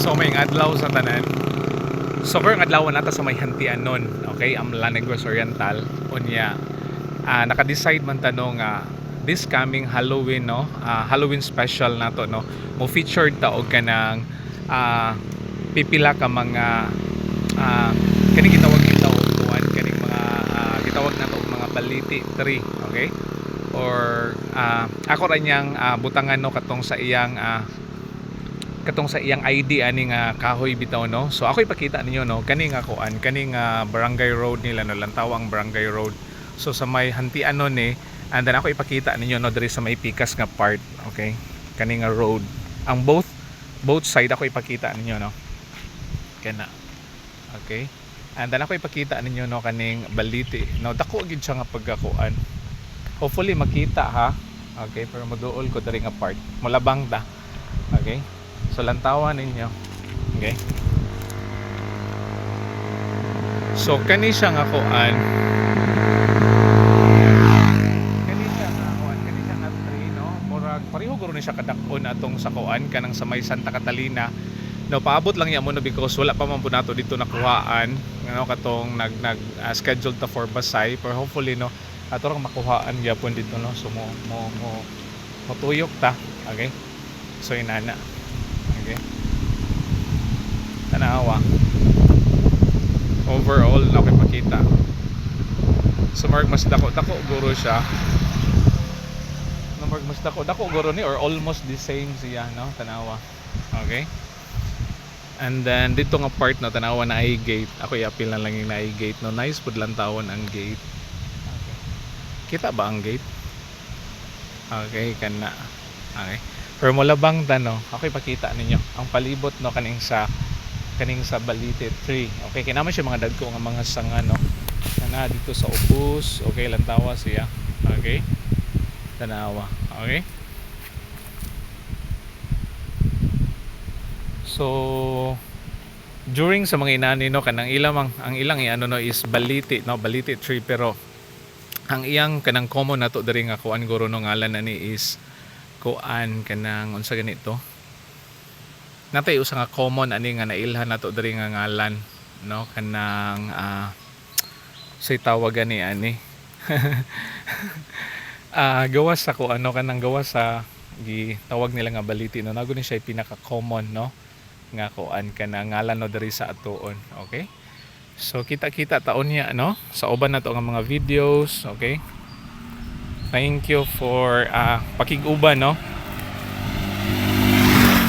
So may adlaw sa tanan. So karong adlaw nata sa may hantian nun, okay, Amla Negros Oriental. Unya naka-decide man tanong this coming Halloween, no, Halloween special nato, no, mo featured ta og kanang pipila ka mga kani gitawag kita og tuwan kaning mga gitawag nato og mga baliti tree, okay, or ako ra niyang butangan, no, katong sa iyang ID ani nga kahoy bitaw, no. So ako ipakita ninyo, no, kani nga kuan, kani nga barangay road nila, no, Lantawang barangay road. So sa may hantian nun and then ako ipakita ninyo, no, diri sa may pikas nga part, okay, kani nga road, ang both side ako ipakita ninyo, no, kana, okay, and then ako ipakita ninyo, no, kaning baliti, no, dako gid siya nga pagkakuan, hopefully makita ha, okay, pero moduol ko diri nga part, molabang ta, okay. So lantawan ninyo, okay. So kani siya nga kuan, kani siya nga tree, no, murag pareho guro ni siya kadakon atong sa kuan kanang sa may Santa Catalina, no. Paabot lang yamo, no, because wala pa man po nato dito nakuhaan, ano, katong nag scheduled ta for Basay, pero hopefully, no, ato ra makuhaan gyapon dito, no. So mo tuyok ta, okay. So inana, okay, tanawa overall na pakita. So mark mas dako guro siya, no, mark mas dako guro ni, or almost the same siya, no, tanawa, okay. And then dito nga part, no, tanawa na ay gate, ako i-appeal na lang yung na ay gate, no. Nice pud lang tawon ang gate, okay. Kita ba ang gate? Okay, kana, okay. Pero molabang ta, no, ako ipakita ninyo ang palibot, no, kaning sa baliti tree, okay. Kaya naman siya mga dagko nga mga sanga, no, kana dito sa ubos, okay, lantawa siya, okay, tanawa, okay. So during sa mga inani, no, kanang ang ilang ano, no, is baliti, no, baliti tree, pero ang iyang kanang common nato diri nga kuan guro, no, ngalan na ni is kuan kanang unsa ganito, natay usa nga common ani nga nailhan nato diri nga ngalan, no, kanang say tawagan ni ani gawas sa kuan, no, kanang gawas sa gitawag nila nga baliti, no, nago ni siya pinaka common, no, nga kuan kanang ngalan, no, diri sa atuon, okay. So kita taon niya, no, sa uban nato nga mga videos, okay. Thank you for pakiguban, no,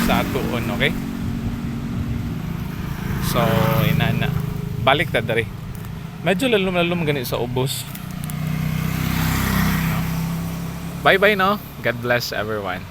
sa atuon, okay. So inana balik ta diri, medyo lalum gani sa ubos. Bye bye, no, God bless everyone.